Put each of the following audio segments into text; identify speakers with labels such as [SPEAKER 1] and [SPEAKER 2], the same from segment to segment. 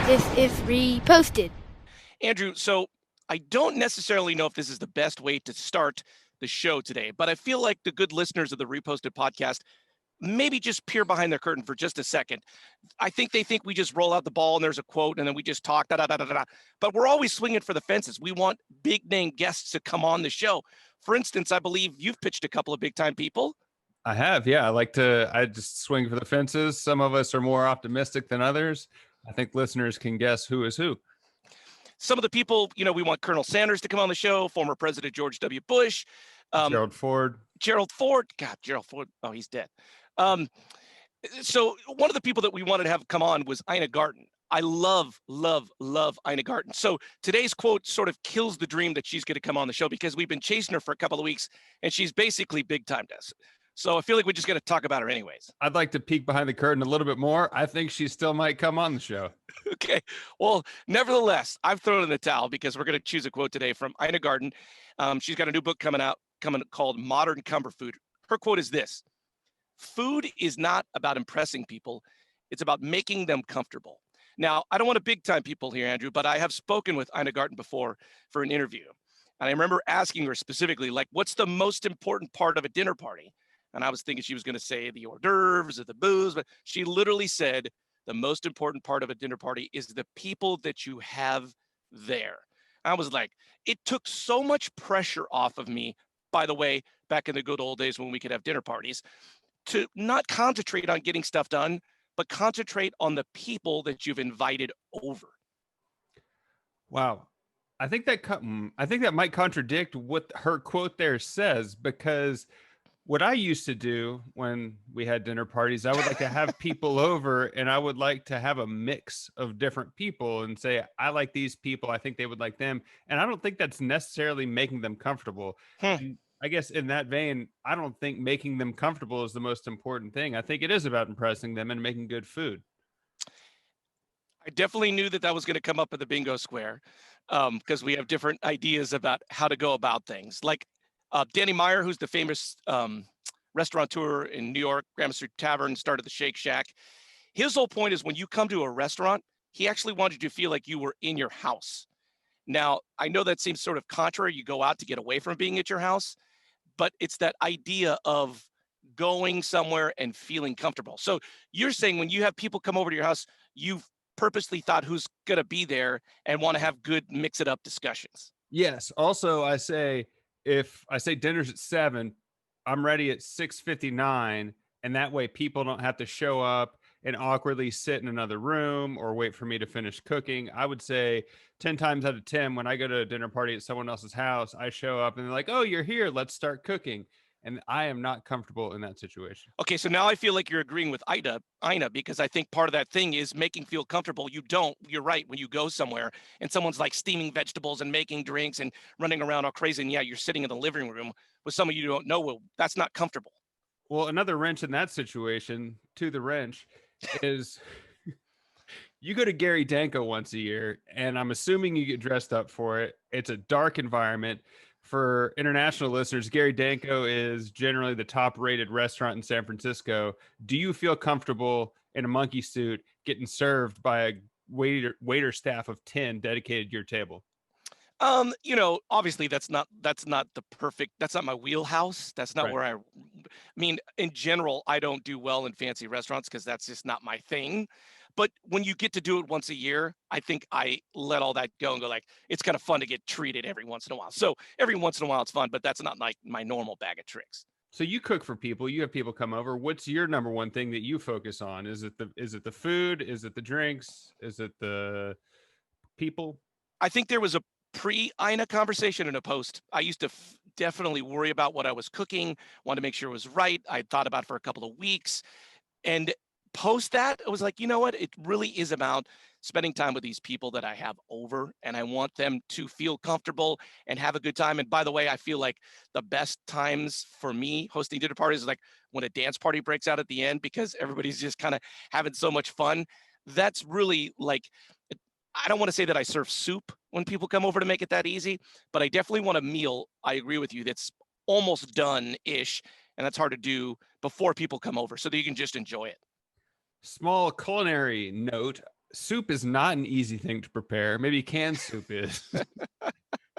[SPEAKER 1] If reposted.
[SPEAKER 2] Andrew, so I don't necessarily know if this is the best way to start the show today, but I feel like the good listeners of the Reposted podcast maybe just peer behind the curtain for just a second. I think they think we just roll out the ball and there's a quote and then we just talk, da da da da da. But we're always swinging for the fences. We want big name guests to come on the show. For instance, I believe you've pitched a couple of big time people.
[SPEAKER 3] I have, yeah. I just swing for the fences. Some of us are more optimistic than others. I think listeners can guess who is who.
[SPEAKER 2] Some of the people, we want Colonel Sanders to come on the show, former President George W. Bush,
[SPEAKER 3] Gerald Ford.
[SPEAKER 2] Gerald Ford. God, Gerald Ford. Oh, he's dead. So one of the people that we wanted to have come on was Ina Garten. I love Ina Garten. So today's quote sort of kills the dream that she's going to come on the show because we've been chasing her for a couple of weeks and she's basically big timed us. So I feel like we're just going to talk about her anyways.
[SPEAKER 3] I'd like to peek behind the curtain a little bit more. I think she still might come on the show.
[SPEAKER 2] Okay. Well, nevertheless, I've thrown in the towel because we're going to choose a quote today from Ina Garten. She's got a new book coming called Modern Comfort Food. Her quote is this: food is not about impressing people. It's about making them comfortable. Now, I don't want to big time people here, Andrew, but I have spoken with Ina Garten before for an interview. And I remember asking her specifically, like, what's the most important part of a dinner party? And I was thinking she was going to say the hors d'oeuvres or the booze, but she literally said the most important part of a dinner party is the people that you have there. I was like, it took so much pressure off of me, by the way, back in the good old days when we could have dinner parties, to not concentrate on getting stuff done, but concentrate on the people that you've invited over.
[SPEAKER 3] Wow. I think that might contradict what her quote there says, because what I used to do when we had dinner parties, I would like to have people over and I would like to have a mix of different people and say, I like these people. I think they would like them. And I don't think that's necessarily making them comfortable. And I guess in that vein, I don't think making them comfortable is the most important thing. I think it is about impressing them and making good food.
[SPEAKER 2] I definitely knew that was going to come up at the bingo square because we have different ideas about how to go about things. Like Danny Meyer, who's the famous restaurateur in New York, Graham Street Tavern, started the Shake Shack. His whole point is when you come to a restaurant, he actually wanted you to feel like you were in your house. Now, I know that seems sort of contrary. You go out to get away from being at your house, but it's that idea of going somewhere and feeling comfortable. So you're saying when you have people come over to your house, you've purposely thought who's going to be there and want to have good mix it up discussions.
[SPEAKER 3] Yes. Also, if I say dinner's at 7, I'm ready at 6:59, and that way people don't have to show up and awkwardly sit in another room or wait for me to finish cooking. I would say 10 times out of 10, when I go to a dinner party at someone else's house, I show up and they're like, "Oh, you're here. Let's start cooking." And I am not comfortable in that situation.
[SPEAKER 2] Okay, so now I feel like you're agreeing with Ina, because I think part of that thing is making feel comfortable. You're right. When you go somewhere and someone's like steaming vegetables and making drinks and running around all crazy, and yeah, you're sitting in the living room with someone you don't know, well, that's not comfortable.
[SPEAKER 3] Well, another wrench in that situation, to the wrench, is you go to Gary Danko once a year, and I'm assuming you get dressed up for it. It's a dark environment. For international listeners, Gary Danko is generally the top rated restaurant in San Francisco. Do you feel comfortable in a monkey suit getting served by a waiter staff of 10 dedicated to your table?
[SPEAKER 2] Obviously that's not my wheelhouse. That's not
[SPEAKER 3] Right.
[SPEAKER 2] where I mean, in general, I don't do well in fancy restaurants because that's just not my thing. But when you get to do it once a year, I think I let all that go and go like, it's kind of fun to get treated every once in a while. So every once in a while it's fun, but that's not like my normal bag of tricks.
[SPEAKER 3] So you cook for people, you have people come over. What's your number one thing that you focus on? Is it the food? Is it the drinks? Is it the people?
[SPEAKER 2] I think there was a pre-Ina conversation in a post. I used to definitely worry about what I was cooking, wanted to make sure it was right. I thought about it for a couple of weeks. And post that, it was like, you know what? It really is about spending time with these people that I have over, and I want them to feel comfortable and have a good time. And by the way, I feel like the best times for me hosting dinner parties is like when a dance party breaks out at the end because everybody's just kind of having so much fun. That's really like, I don't want to say that I serve soup when people come over to make it that easy, but I definitely want a meal. I agree with you. That's almost done-ish, and that's hard to do before people come over so that you can just enjoy it.
[SPEAKER 3] Small culinary note. soup is not an easy thing to prepare. Maybe canned soup is.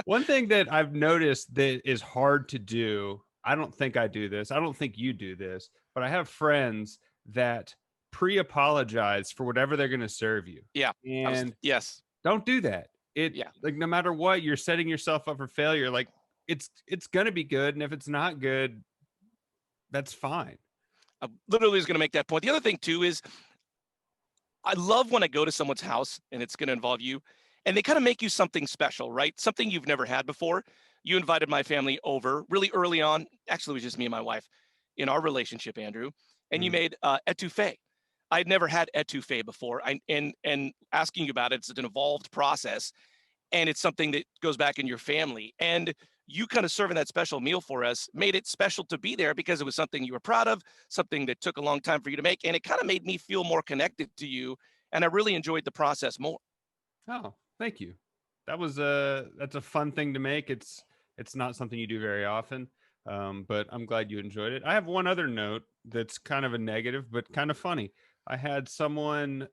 [SPEAKER 3] One thing that I've noticed that is hard to do, I don't think I do this. I don't think you do this, but I have friends that pre-apologize for whatever they're going to serve you.
[SPEAKER 2] Yeah.
[SPEAKER 3] And
[SPEAKER 2] Yes.
[SPEAKER 3] don't do that. It
[SPEAKER 2] Yeah.
[SPEAKER 3] like no matter what, you're setting yourself up for failure. Like it's going to be good, and if it's not good, that's fine.
[SPEAKER 2] I literally was going to make that point. The other thing too is I love when I go to someone's house and it's going to involve you and they kind of make you something special, right? Something you've never had before. You invited my family over really early on. Actually, it was just me and my wife in our relationship, Andrew. And you
[SPEAKER 3] Mhm.
[SPEAKER 2] made etouffee. I'd never had etouffee before. And asking you about it, it's an evolved process and it's something that goes back in your family. And you kind of serving that special meal for us made it special to be there because it was something you were proud of, something that took a long time for you to make, and it kind of made me feel more connected to you. And I really enjoyed the process more.
[SPEAKER 3] Oh, thank you. That's a fun thing to make. It's not something you do very often. But I'm glad you enjoyed it. I have one other note that's kind of a negative, but kind of funny. I had someone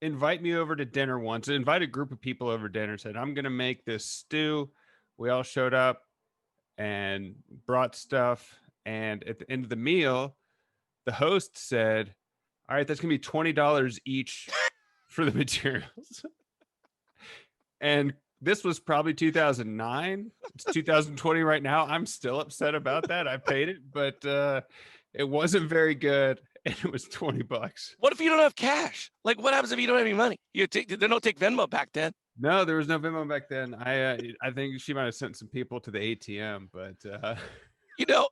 [SPEAKER 3] invite me over to dinner once, invite a group of people over to dinner, said, I'm going to make this stew. We all showed up and brought stuff. And at the end of the meal, the host said, all right, that's going to be $20 each for the materials. And this was probably 2009. It's 2020 right now. I'm still upset about that. I paid it, but it wasn't very good. And it was $20.
[SPEAKER 2] What if you don't have cash? Like, what happens if you don't have any money? They don't take Venmo back then.
[SPEAKER 3] No, there was no Venmo back then. I think she might have sent some people to the ATM, but
[SPEAKER 2] You know,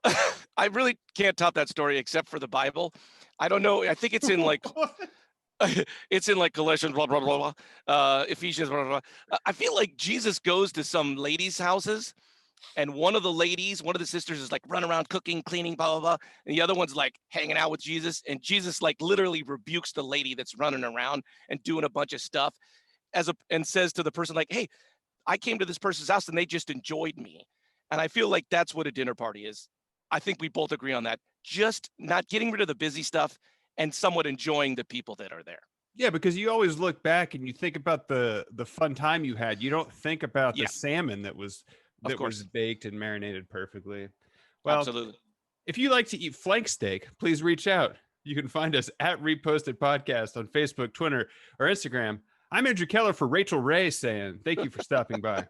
[SPEAKER 2] I really can't top that story except for the Bible. I don't know. I think it's in like it's in like Galatians, blah blah blah blah, Ephesians, blah blah blah. I feel like Jesus goes to some ladies' houses, and one of the sisters is like running around cooking, cleaning, blah blah blah, and the other one's like hanging out with Jesus, and Jesus like literally rebukes the lady that's running around and doing a bunch of stuff, and says to the person like, "Hey, I came to this person's house and they just enjoyed me," and I feel like that's what a dinner party is. I think we both agree on that. Just not getting rid of the busy stuff and somewhat enjoying the people that are there.
[SPEAKER 3] yeah, because you always look back and you think about the fun time you had. You don't think about the
[SPEAKER 2] Yeah,
[SPEAKER 3] salmon
[SPEAKER 2] of
[SPEAKER 3] that was
[SPEAKER 2] course.
[SPEAKER 3] baked and marinated perfectly. Well,
[SPEAKER 2] Absolutely.
[SPEAKER 3] if you like to eat flank steak, please reach out. You can find us at Reposted Podcast on Facebook, Twitter, or Instagram. I'm Andrew Keller for Rachel Ray saying thank you for stopping by.